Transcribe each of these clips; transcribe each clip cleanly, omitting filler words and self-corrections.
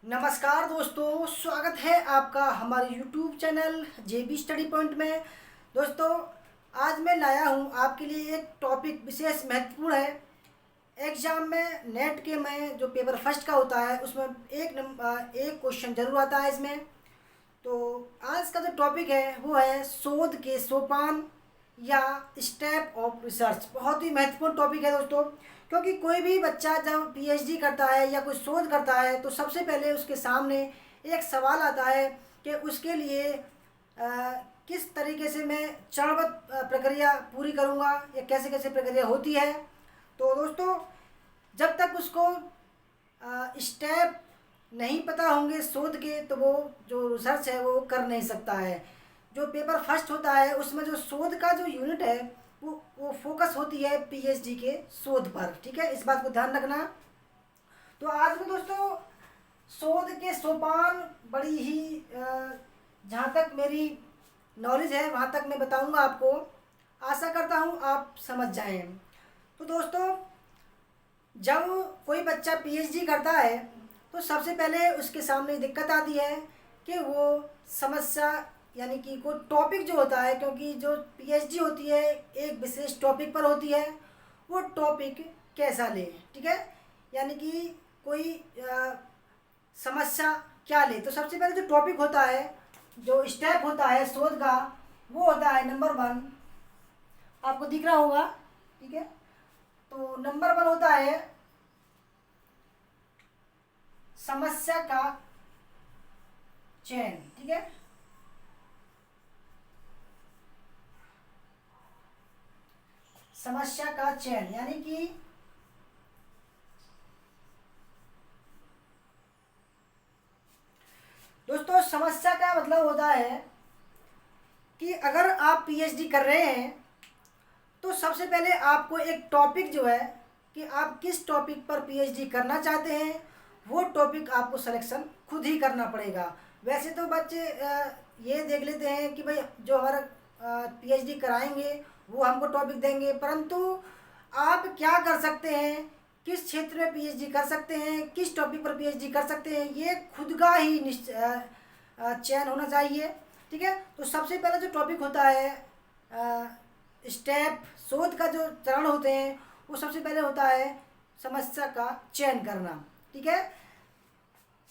नमस्कार दोस्तों, स्वागत है आपका हमारे YouTube channel JB study point में। दोस्तों, आज मैं लाया हूँ आपके लिए एक टॉपिक विशेष महत्वपूर्ण है। एग्ज़ाम में नेट के में जो पेपर फर्स्ट का होता है उसमें एक क्वेश्चन जरूर आता है इसमें। तो आज का जो टॉपिक है वो है शोध के सोपान या स्टेप ऑफ रिसर्च। बहुत ही महत्वपूर्ण टॉपिक है दोस्तों, क्योंकि कोई भी बच्चा जब पीएचडी करता है या कोई शोध करता है तो सबसे पहले उसके सामने एक सवाल आता है कि उसके लिए किस तरीके से मैं चरणबद्ध प्रक्रिया पूरी करूँगा या कैसे कैसे प्रक्रिया होती है। तो दोस्तों, जब तक उसको स्टेप नहीं पता होंगे शोध के तो वो जो रिसर्च है वो कर नहीं सकता है। जो पेपर फर्स्ट होता है उसमें जो शोध का जो यूनिट है वो फोकस होती है पीएचडी के शोध पर। ठीक है, इस बात को ध्यान रखना। तो आज में दोस्तों शोध के सोपान बड़ी ही जहाँ तक मेरी नॉलेज है वहाँ तक मैं बताऊँगा आपको। आशा करता हूँ आप समझ जाएं। तो दोस्तों, जब कोई बच्चा पीएचडी करता है तो सबसे पहले उसके सामने दिक्कत आती है कि वो समस्या यानी कि कोई टॉपिक जो होता है, क्योंकि जो पीएचडी होती है एक विशेष टॉपिक पर होती है, वो टॉपिक कैसा ले। ठीक है, यानी कि कोई समस्या क्या ले। तो सबसे पहले जो टॉपिक होता है, जो स्टेप होता है शोध का, वो होता है नंबर 1। आपको दिख रहा होगा, ठीक है। तो नंबर 1 होता है समस्या का चयन। ठीक है, समस्या का चयन यानी कि दोस्तों समस्या का मतलब होता है कि अगर आप पीएचडी कर रहे हैं तो सबसे पहले आपको एक टॉपिक जो है कि आप किस टॉपिक पर पीएचडी करना चाहते हैं वो टॉपिक आपको सिलेक्शन खुद ही करना पड़ेगा। वैसे तो बच्चे ये देख लेते हैं कि भाई जो हमारा पीएचडी कराएंगे वो हमको टॉपिक देंगे, परंतु आप क्या कर सकते हैं, किस क्षेत्र में पीएचडी कर सकते हैं, किस टॉपिक पर पीएचडी कर सकते हैं, ये खुद का ही चयन होना चाहिए। ठीक है, तो सबसे पहला जो टॉपिक होता है स्टेप शोध का जो चरण होते हैं वो सबसे पहले होता है समस्या का चयन करना। ठीक है,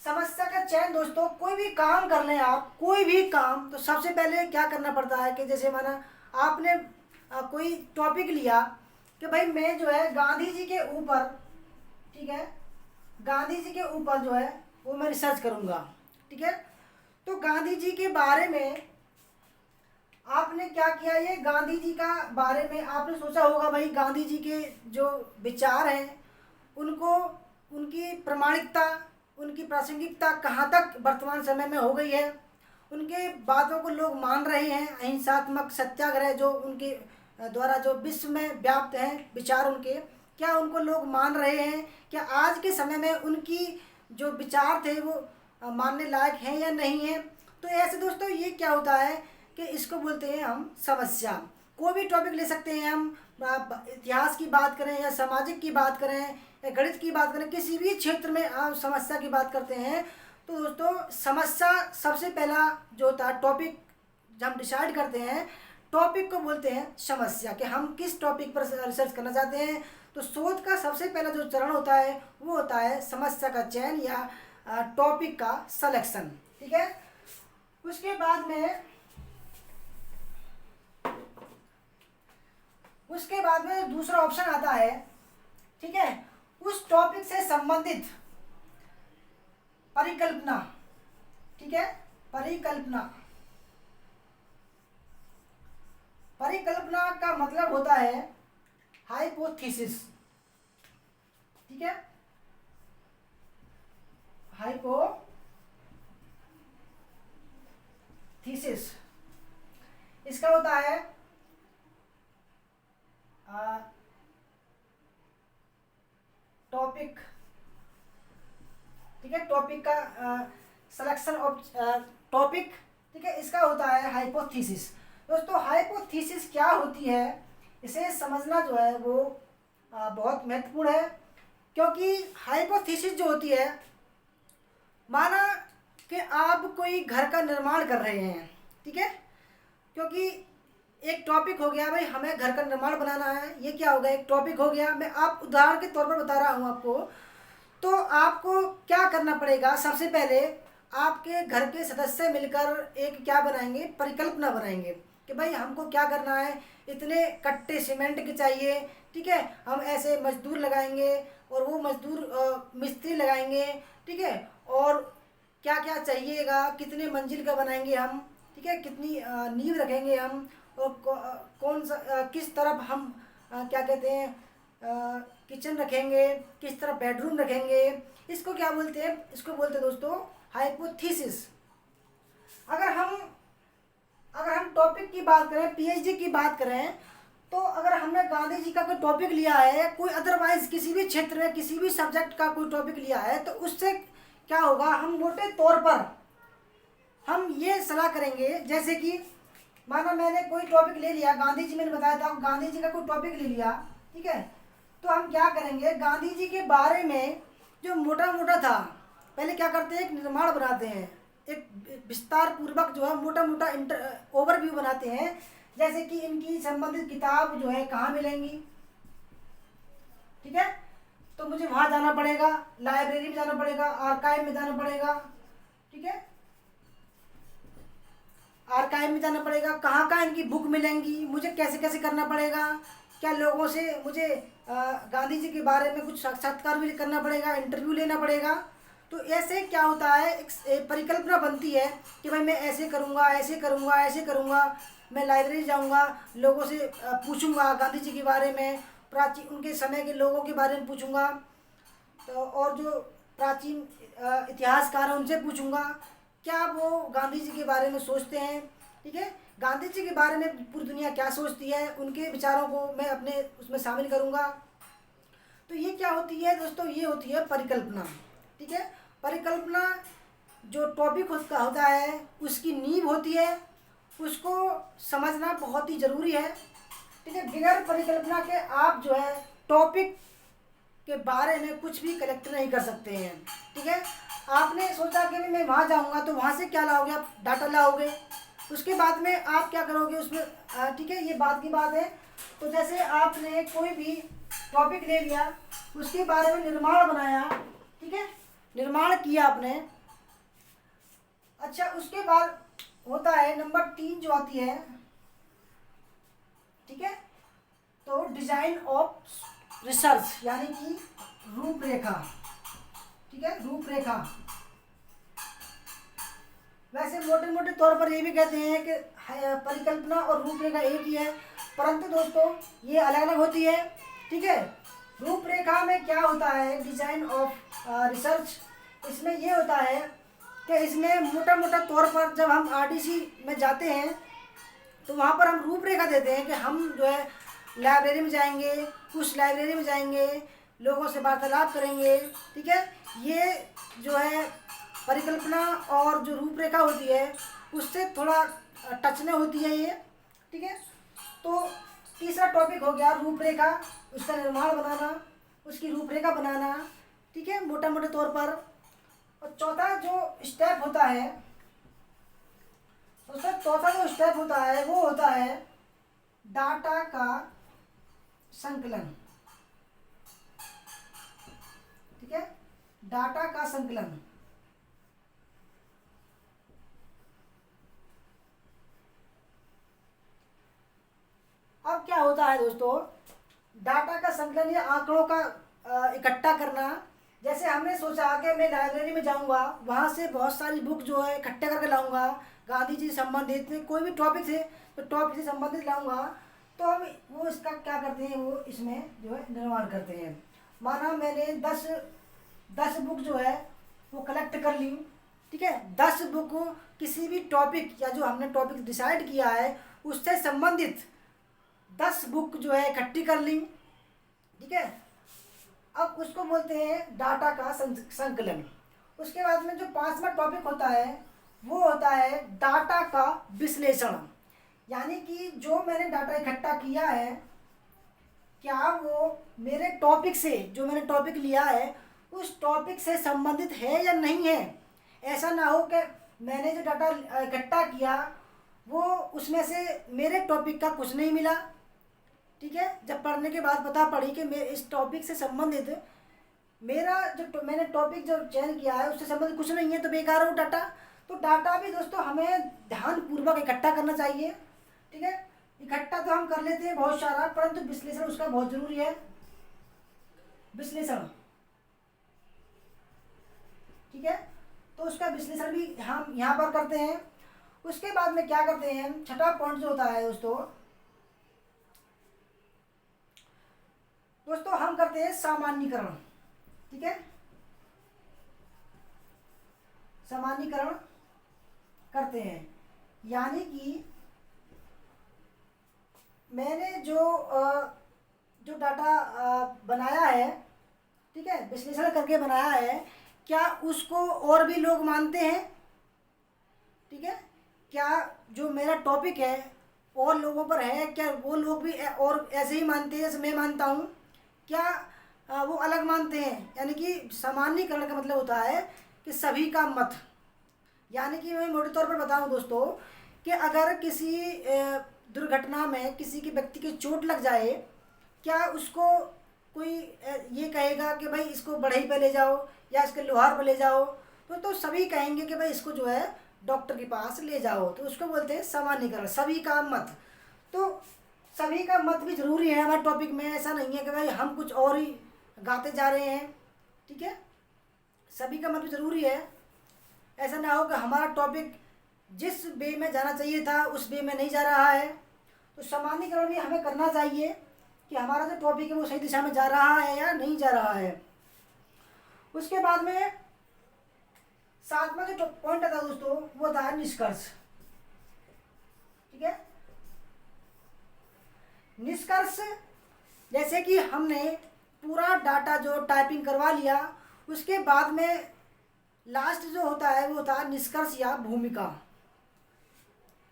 समस्या का चयन दोस्तों, कोई भी काम कर लें आप, कोई भी काम, तो सबसे पहले क्या करना पड़ता है कि जैसे माना आपने कोई टॉपिक लिया कि भाई मैं जो है गांधी जी के ऊपर, ठीक है, गांधी जी के ऊपर जो है वो मैं रिसर्च करूँगा। ठीक है, तो गांधी जी के बारे में आपने क्या किया, ये गांधी जी का बारे में आपने सोचा होगा भाई गांधी जी के जो विचार हैं उनको, उनकी प्रामाणिकता, उनकी प्रासंगिकता कहाँ तक वर्तमान समय में हो गई है, उनके बातों को लोग मान रहे हैं। अहिंसात्मक सत्याग्रह जो उनके द्वारा जो विश्व में व्याप्त हैं विचार उनके, क्या उनको लोग मान रहे हैं, क्या आज के समय में उनकी जो विचार थे वो मानने लायक हैं या नहीं है। तो ऐसे दोस्तों ये क्या होता है कि इसको बोलते हैं हम समस्या। कोई भी टॉपिक ले सकते हैं हम, इतिहास की बात करें या सामाजिक की बात करें या गणित की बात करें, किसी भी क्षेत्र में आप समस्या की बात करते हैं तो दोस्तों समस्या सबसे पहला जो होता है टॉपिक, जब हम डिसाइड करते हैं टॉपिक को बोलते हैं समस्या, कि हम किस टॉपिक पर रिसर्च करना चाहते हैं। तो शोध का सबसे पहला जो चरण होता है वो होता है समस्या का चयन या टॉपिक का सिलेक्शन। ठीक है, उसके बाद में दूसरा ऑप्शन आता है, ठीक है, उस टॉपिक से संबंधित परिकल्पना। ठीक है, परिकल्पना, परिकल्पना का मतलब होता है हाइपोथेसिस। ठीक है, हाइपोथेसिस इसका होता है टॉपिक। ठीक है, टॉपिक का सिलेक्शन ऑफ टॉपिक। ठीक है, इसका होता है हाइपोथेसिस। दोस्तों हाइपोथेसिस क्या होती है इसे समझना जो है वो बहुत महत्वपूर्ण है, क्योंकि हाइपोथेसिस जो होती है माना कि आप कोई घर का निर्माण कर रहे हैं, ठीक है, क्योंकि एक टॉपिक हो गया भाई, हमें घर का निर्माण बनाना है, ये क्या हो गया, एक टॉपिक हो गया। मैं आप उदाहरण के तौर पर बता रहा हूँ आपको। तो आपको क्या करना पड़ेगा, सबसे पहले आपके घर के सदस्य मिलकर एक क्या बनाएंगे, परिकल्पना बनाएंगे कि भाई हमको क्या करना है, इतने कट्टे सीमेंट के चाहिए, ठीक है, हम ऐसे मजदूर लगाएंगे और वो मजदूर मिस्त्री लगाएंगे, ठीक है, और क्या क्या चाहिएगा, कितने मंजिल का बनाएंगे हम, ठीक है, कितनी नींव रखेंगे हम, और कौन सा किस तरफ हम क्या कहते हैं किचन रखेंगे, किस तरफ बेडरूम रखेंगे। इसको क्या बोलते हैं, इसको बोलते हैं दोस्तों हाइपोथेसिस। अगर हम अगर हम टॉपिक की बात करें, पीएचडी की बात करें, तो अगर हमने गांधी जी का कोई टॉपिक लिया है, कोई अदरवाइज किसी भी क्षेत्र में किसी भी सब्जेक्ट का कोई टॉपिक लिया है, तो उससे क्या होगा, हम मोटे तौर पर हम ये सलाह करेंगे, जैसे कि माना मैंने कोई टॉपिक ले लिया, गांधी जी मैंने बताया था, गांधी जी का कोई टॉपिक ले लिया, ठीक है, तो हम क्या करेंगे, गांधी जी के बारे में जो मोटा मोटा था, पहले क्या करते हैं, एक निर्माण बनाते हैं, एक विस्तार पूर्वक जो है मोटा मोटा ओवरव्यू बनाते हैं, जैसे कि इनकी संबंधित किताब जो है कहाँ मिलेंगी, ठीक है, तो मुझे वहाँ जाना पड़ेगा, लाइब्रेरी में जाना पड़ेगा, आर्काइव में जाना पड़ेगा, ठीक है, आर्काइव में जाना पड़ेगा, कहाँ कहाँ इनकी बुक मिलेंगी, मुझे कैसे कैसे करना पड़ेगा, क्या लोगों से मुझे गांधी जी के बारे में कुछ साक्षात्कार भी करना पड़ेगा, इंटरव्यू लेना पड़ेगा। तो ऐसे क्या होता है, एक परिकल्पना बनती है कि भाई मैं ऐसे करूँगा, ऐसे करूँगा, ऐसे करूँगा, मैं लाइब्रेरी जाऊँगा, लोगों से पूछूँगा गांधी जी के बारे में, प्राचीन उनके समय के लोगों के बारे में पूछूँगा, तो और जो प्राचीन इतिहासकार हैं उनसे पूछूँगा क्या वो गांधी जी के बारे में सोचते हैं, ठीक है, गांधी जी के बारे में पूरी दुनिया क्या सोचती है, उनके विचारों को मैं अपने उसमें शामिल करूँगा। तो ये क्या होती है दोस्तों, ये होती है परिकल्पना, ठीक है। परिकल्पना जो टॉपिक होता है उसकी नींव होती है, उसको समझना बहुत ही ज़रूरी है, ठीक है। बिगैर परिकल्पना के आप जो है टॉपिक के बारे में कुछ भी कलेक्ट नहीं कर सकते हैं, ठीक है। आपने सोचा कि मैं वहाँ जाऊँगा तो वहाँ से क्या लाओगे, आप डाटा लाओगे, उसके बाद में आप क्या करोगे उसमें, ठीक है, ये बात की बात है। तो जैसे आपने कोई भी टॉपिक ले लिया, उसके बारे में निर्माण बनाया, ठीक है, निर्माण किया आपने, अच्छा उसके बाद होता है नंबर 3 जो आती है, ठीक है, तो डिजाइन ऑफ रिसर्च, यानी कि रूपरेखा, ठीक है, रूपरेखा। वैसे मोटे मोटे तौर पर ये भी कहते हैं कि परिकल्पना और रूपरेखा एक ही है, परंतु दोस्तों ये अलग अलग होती है, ठीक है। रूपरेखा में क्या होता है, डिजाइन ऑफ रिसर्च, इसमें ये होता है कि इसमें मोटा मोटा तौर पर जब हम आरडीसी में जाते हैं तो वहाँ पर हम रूपरेखा देते हैं कि हम जो है लाइब्रेरी में जाएंगे, उस लाइब्रेरी में जाएंगे, लोगों से वार्तालाप करेंगे, ठीक है। ये जो है परिकल्पना और जो रूपरेखा होती है उससे थोड़ा टच में होती है ये, ठीक है। तो तीसरा टॉपिक हो गया रूपरेखा, उसका निर्माण बनाना, उसकी रूपरेखा बनाना, ठीक है, मोटा मोटे तौर पर। और चौथा जो स्टेप होता है, उसका चौथा जो स्टेप होता है वो होता है डाटा का संकलन, ठीक है, डाटा का संकलन। अब क्या होता है दोस्तों, डाटा का संकलन या आंकड़ों का इकट्ठा करना। जैसे हमने सोचा कि मैं लाइब्रेरी में जाऊंगा, वहाँ से बहुत सारी बुक जो है इकट्ठे करके लाऊंगा, गांधी जी से संबंधित कोई भी टॉपिक से, तो टॉपिक से संबंधित लाऊंगा, तो हम वो इसका क्या करते हैं, वो इसमें जो है निर्माण करते हैं। माना मैंने 10 बुक जो है वो कलेक्ट कर ली, ठीक है, 10 बुक किसी भी टॉपिक या जो हमने टॉपिक डिसाइड किया है उससे संबंधित 10 बुक जो है इकट्ठी कर ली, ठीक है। अब उसको बोलते हैं डाटा का संकलन। उसके बाद में जो 5वां टॉपिक होता है वो होता है डाटा का विश्लेषण, यानी कि जो मैंने डाटा इकट्ठा किया है क्या वो मेरे टॉपिक से, जो मैंने टॉपिक लिया है उस टॉपिक से संबंधित है या नहीं है, ऐसा ना हो कि मैंने जो डाटा इकट्ठा किया वो उसमें से मेरे टॉपिक का कुछ नहीं मिला, ठीक है। जब पढ़ने के बाद पता पड़ी कि मैं इस टॉपिक से संबंधित मेरा जो मैंने टॉपिक जो चयन किया है उससे संबंधित कुछ नहीं है, तो बेकार हो डाटा। तो डाटा भी दोस्तों हमें ध्यानपूर्वक इकट्ठा करना चाहिए, ठीक है। इकट्ठा तो हम कर लेते हैं बहुत सारा, परंतु विश्लेषण उसका बहुत जरूरी है, विश्लेषण, ठीक है। तो उसका विश्लेषण भी हम यहाँ पर करते हैं। उसके बाद में क्या करते हैं, छठा पॉइंट जो होता है दोस्तों हम करते हैं सामान्यीकरण, ठीक है। सामान्यीकरण करते हैं, यानी कि मैंने जो डाटा बनाया है, ठीक है, विश्लेषण करके बनाया है, क्या उसको और भी लोग मानते हैं, ठीक है। क्या जो मेरा टॉपिक है और लोगों पर है, क्या वो लोग भी और ऐसे ही मानते हैं जैसे मैं मानता हूँ, क्या वो अलग मानते हैं। यानी कि सामान्यीकरण का मतलब होता है कि सभी का मत, यानी कि मैं मोटे तौर पर बताऊं दोस्तों कि अगर किसी दुर्घटना में किसी के व्यक्ति की चोट लग जाए, क्या उसको कोई ये कहेगा कि भाई इसको बढ़ई पे ले जाओ या इसके लोहार पे ले जाओ, तो सभी कहेंगे कि भाई इसको जो है डॉक्टर के पास ले जाओ। तो उसको बोलते हैं सामान्यीकरण, सभी का मत। तो सभी का मत भी ज़रूरी है हमारे टॉपिक में, ऐसा नहीं है कि भाई हम कुछ और ही गाते जा रहे हैं, ठीक है। सभी का मत भी ज़रूरी है, ऐसा ना हो कि हमारा टॉपिक जिस वे में जाना चाहिए था उस वे में नहीं जा रहा है। तो सामान्यीकरण भी हमें करना चाहिए कि हमारा जो टॉपिक है वो सही दिशा में जा रहा है या नहीं जा रहा है। उसके बाद में सातवां जो पॉइंट आता है दोस्तों वो था निष्कर्ष, ठीक है। निष्कर्ष जैसे कि हमने पूरा डाटा जो टाइपिंग करवा लिया, उसके बाद में लास्ट जो होता है वो होता है निष्कर्ष या भूमिका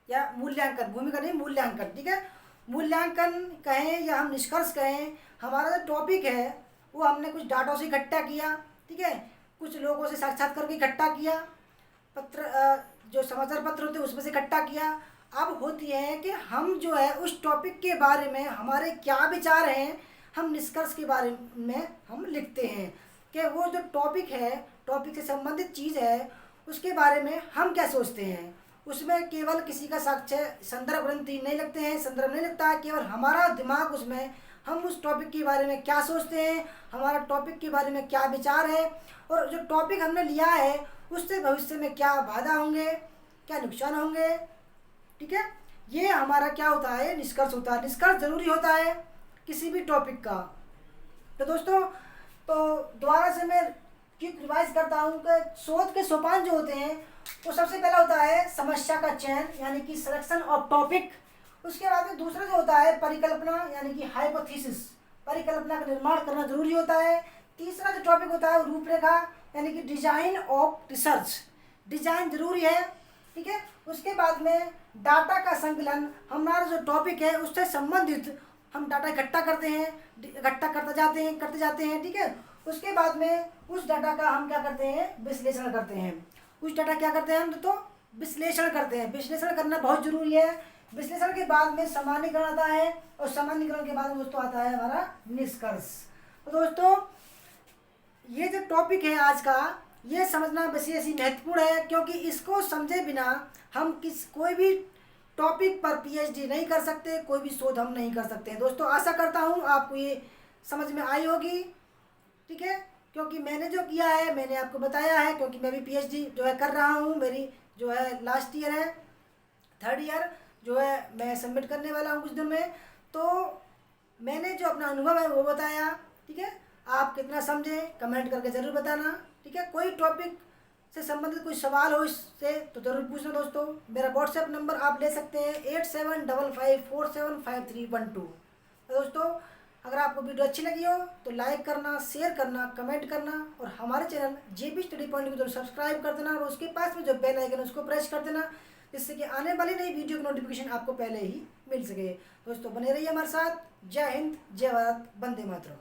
या मूल्यांकन, भूमिका नहीं मूल्यांकन, ठीक है। मूल्यांकन कहें या हम निष्कर्ष कहें, हमारा जो टॉपिक है वो हमने कुछ डाटा से इकट्ठा किया, ठीक है, कुछ लोगों से साक्षात करके इकट्ठा किया, पत्र जो समाचार पत्र होते हैं उसमें से इकट्ठा किया। अब होती है कि हम जो है उस टॉपिक के बारे में हमारे क्या विचार हैं, हम निष्कर्ष के बारे में हम लिखते हैं कि वो जो टॉपिक है, टॉपिक से संबंधित चीज़ है, उसके बारे में हम क्या सोचते हैं। उसमें केवल किसी का साक्ष्य संदर्भ ग्रंथ नहीं लगते हैं, संदर्भ नहीं लगता है, केवल हमारा दिमाग उसमें हम उस टॉपिक के बारे में क्या सोचते हैं, हमारा टॉपिक के बारे में क्या विचार है, और जो टॉपिक हमने लिया है उससे भविष्य में क्या फायदा होंगे, क्या नुकसान होंगे, ठीक है। ये हमारा क्या होता है, निष्कर्ष होता है। निष्कर्ष जरूरी होता है किसी भी टॉपिक का। तो दोस्तों तो दोबारा से मैं क्विक रिवाइज करता हूँ कि शोध के सोपान जो होते हैं वो सबसे पहला होता है समस्या का चयन, यानी कि सिलेक्शन ऑफ टॉपिक। उसके बाद में दूसरा जो होता है परिकल्पना, यानी कि हाइपोथेसिस, परिकल्पना का निर्माण करना जरूरी होता है। तीसरा जो टॉपिक होता है रूपरेखा, यानी कि डिजाइन ऑफ रिसर्च, डिजाइन जरूरी है, ठीक है। उसके बाद में डाटा का संकलन, हमारा जो टॉपिक है उससे संबंधित हम डाटा इकट्ठा करते हैं, इकट्ठा करते जाते हैं, ठीक है। उसके बाद में उस डाटा का हम क्या करते हैं, विश्लेषण करते हैं। उस डाटा क्या करते हैं हम तो विश्लेषण करते हैं। विश्लेषण करना बहुत जरूरी है। विश्लेषण के बाद में सामान्यीकरण आता है, और सामान्यीकरण के बाद में दोस्तों आता है हमारा निष्कर्ष। तो दोस्तों ये जो टॉपिक है आज का, ये समझना विशेष ही महत्वपूर्ण है, क्योंकि इसको समझे बिना हम कोई भी टॉपिक पर पीएचडी नहीं कर सकते, कोई भी शोध हम नहीं कर सकते। दोस्तों आशा करता हूँ आपको ये समझ में आई होगी, ठीक है। क्योंकि मैंने जो किया है मैंने आपको बताया है, क्योंकि मैं भी पीएचडी जो है कर रहा हूँ, मेरी जो है लास्ट ईयर है, थर्ड ईयर जो है मैं सबमिट करने वाला हूँ कुछ दिन में। तो मैंने जो अपना अनुभव है वो बताया, ठीक है। आप कितना समझे कमेंट करके ज़रूर बताना, ठीक है। कोई टॉपिक से संबंधित कोई सवाल हो इससे तो ज़रूर पूछना दोस्तों। मेरा व्हाट्सएप नंबर आप ले सकते हैं 8755475312। तो दोस्तों अगर आपको वीडियो अच्छी लगी हो तो लाइक करना, शेयर करना, कमेंट करना, और हमारे चैनल जेबी स्टडी पॉइंट को जरूर सब्सक्राइब कर देना, और उसके पास में जो बेल आइकन है उसको प्रेस कर देना, जिससे कि आने वाली नई वीडियो की नोटिफिकेशन आपको पहले ही मिल सके। दोस्तों बने रहिए हमारे साथ। जय हिंद, जय भारत, वंदे मातरम।